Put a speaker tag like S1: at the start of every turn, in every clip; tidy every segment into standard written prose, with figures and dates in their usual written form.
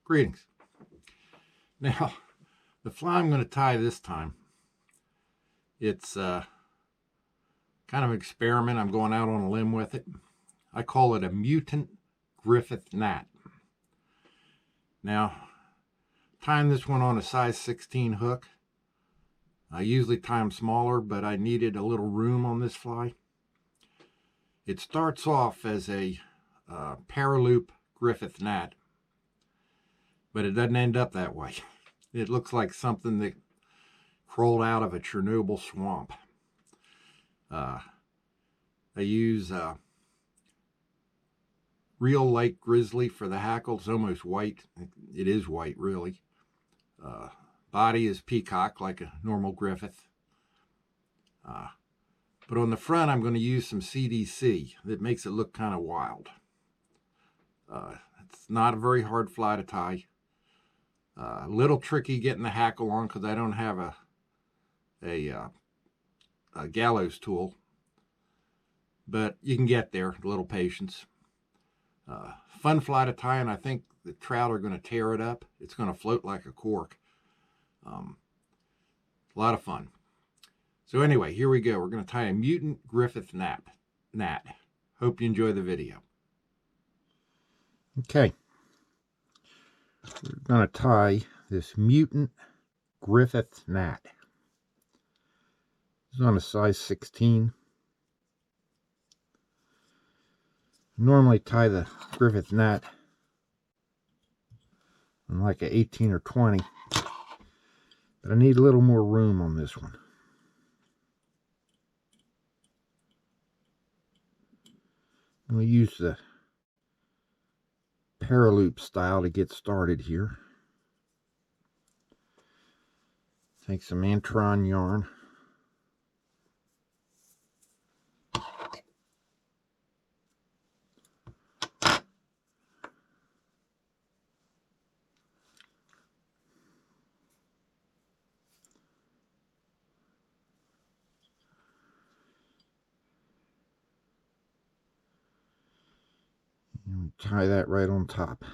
S1: Greetings. Now, the fly I'm going to tie this time, it's kind of an experiment. I'm going out on a limb with it. I call it a Mutant Griffith Gnat. Now, tying this one on a size 16 hook. I usually tie them smaller, but I needed a little room on this fly. It starts off as a paraloop Griffith Gnat, but it doesn't end up that way. It looks like something that crawled out of a Chernobyl swamp. I use real light grizzly for the hackle. It's almost white. It is white, really. Body is peacock, like a normal Griffith. But on the front, I'm going to use some CDC that makes it look kind of wild. It's not a very hard fly to tie. A little tricky getting the hackle on because I don't have a gallows tool. But you can get there, a little patience. Fun fly to tie, and I think the trout are going to tear it up. It's going to float like a cork. A lot of fun. So anyway, here we go. We're going to tie a Mutant Griffith Gnat. Hope you enjoy the video. Okay. We're going to tie this Mutant Griffith Gnat. It's on a size 16. Normally tie the Griffith Gnat on like an 18 or 20, but I need a little more room on this one. I'm going to use the paraloop style to get started here. Take some Antron yarn. And tie that right on top.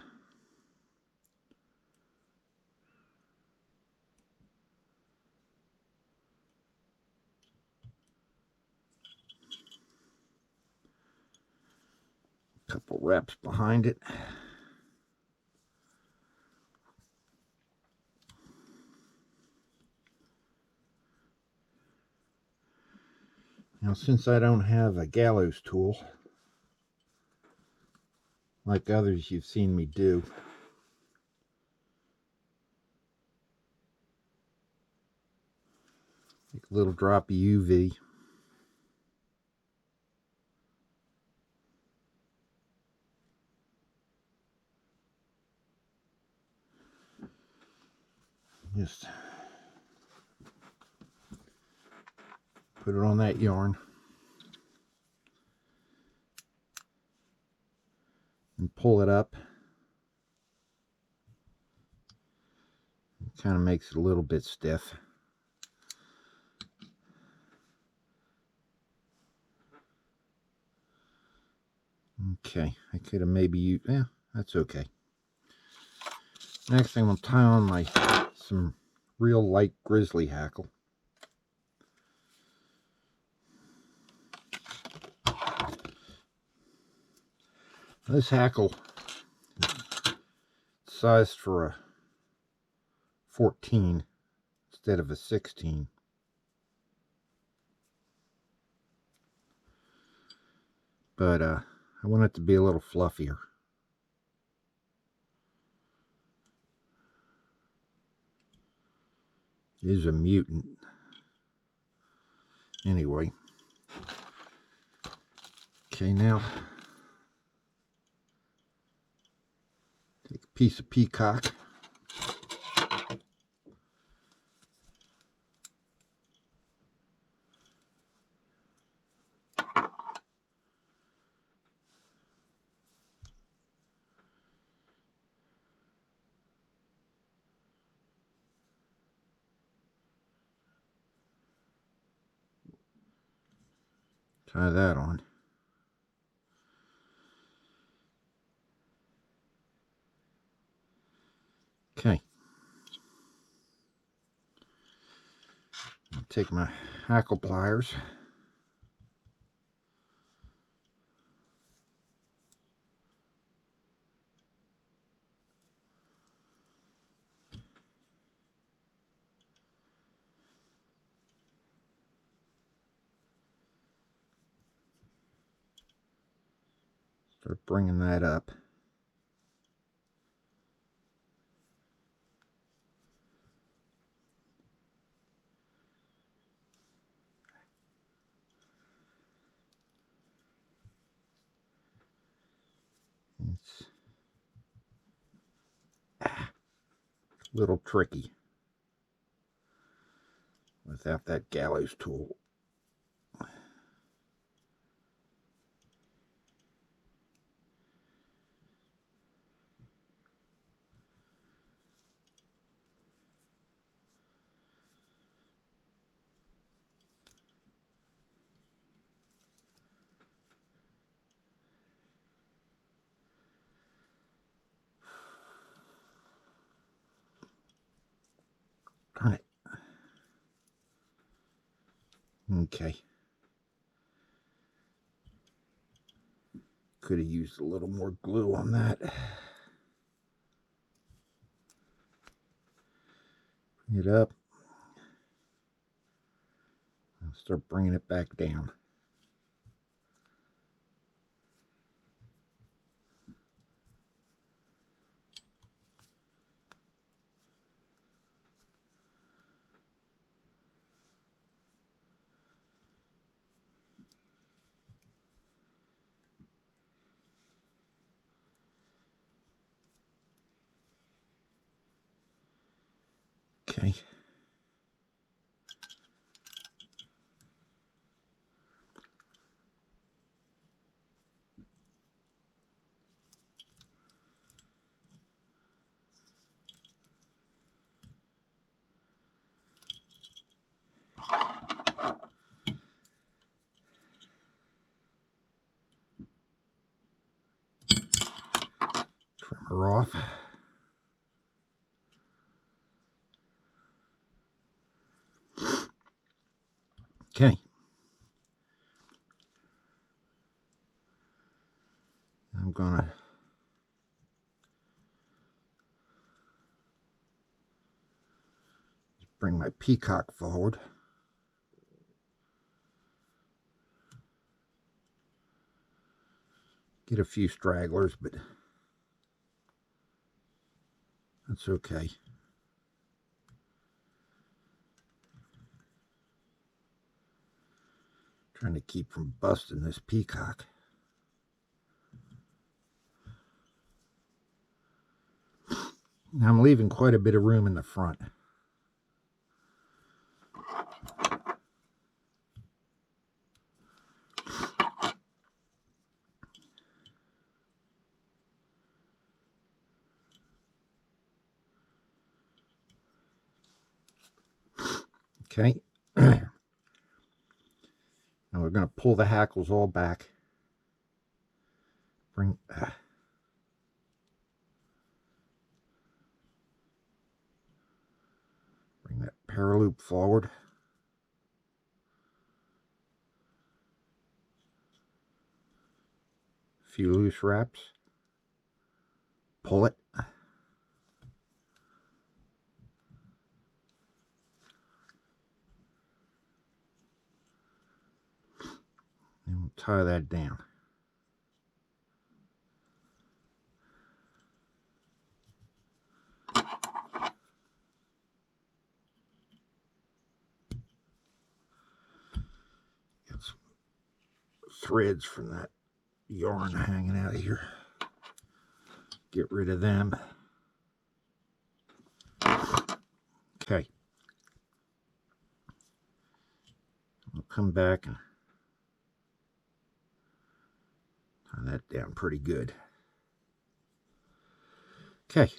S1: Couple wraps behind it. Now, since I don't have a gallows tool like others you've seen me do, take a little drop of UV. Just put it on that yarn and pull it up. It kind of makes it a little bit stiff. Okay, I could have maybe used, yeah, that's okay. Next thing, I'm going to tie on some real light grizzly hackle. This hackle is sized for a 14 instead of a 16. But I want it to be a little fluffier. It is a mutant. Anyway. Okay, now take a piece of peacock. Tie that on. Okay. I'll take my hackle pliers. Start bringing that up. It's a little tricky without that gallows tool. Darn it. Okay. Could have used a little more glue on that. Bring it up. I'll start bringing it back down. Okay. Trim her off. Okay. I'm gonna bring my peacock forward. Get a few stragglers, but that's okay. Trying to keep from busting this peacock. Now I'm leaving quite a bit of room in the front. Okay. Now we're going to pull the hackles all back. Bring that paraloop forward. A few loose wraps. Pull it. And we'll tie that down. Got some threads from that yarn hanging out of here. Get rid of them. Okay. I'll come back and tie that down pretty good. Okay.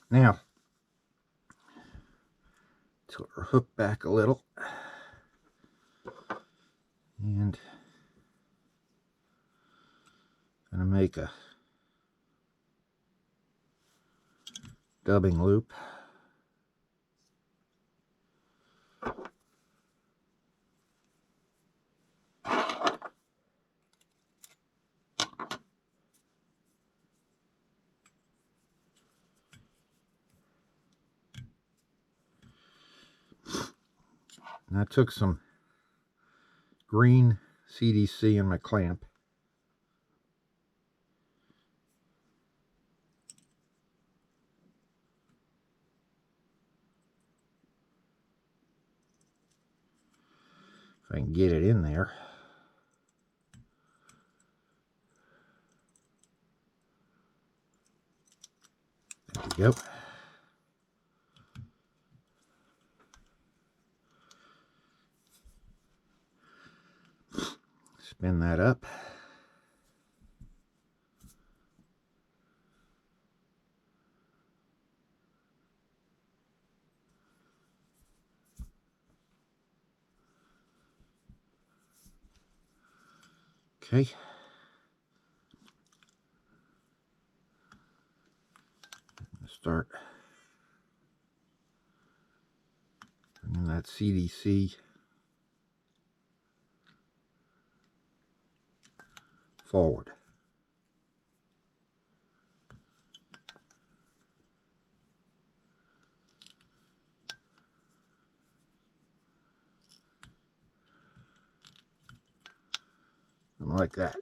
S1: Now, tilt our hook back a little. And gonna make a dubbing loop. And I took some green CDC in my clamp. If I can get it in there. There we go. Spin that up. Okay. Start bringing that CDC forward. Something like that.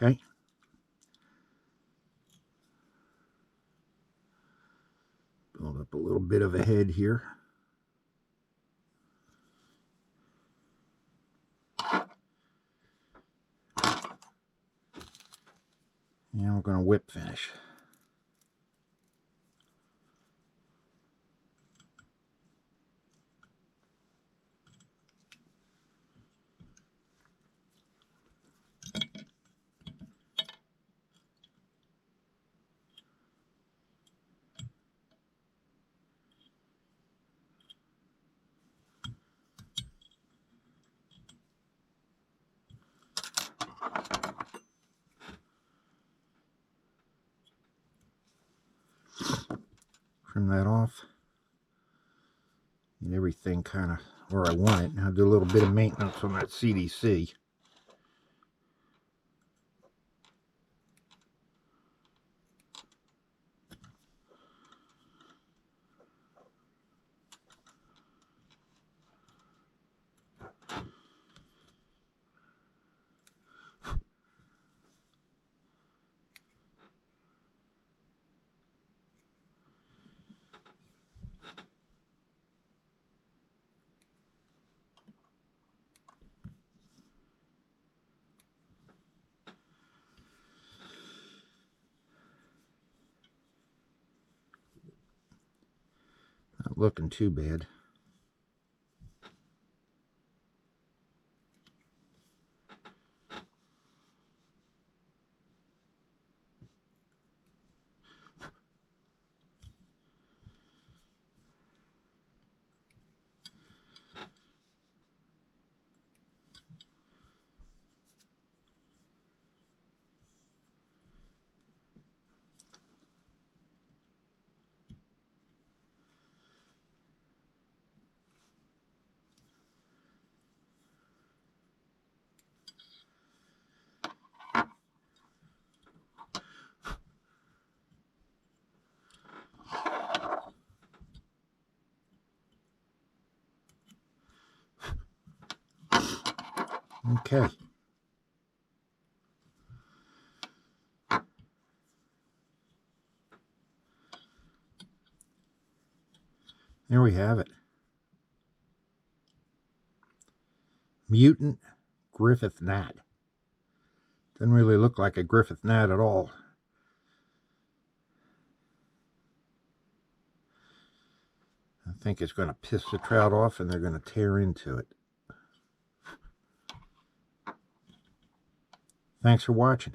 S1: Okay. Build up a little bit of a head here. And we're going to whip finish. Trim that off. Get everything kind of where I want it. Now do a little bit of maintenance on that CDC. Not looking too bad. Okay. There we have it. Mutant Griffith Gnat. Doesn't really look like a Griffith Gnat at all. I think it's going to piss the trout off and they're going to tear into it. Thanks for watching.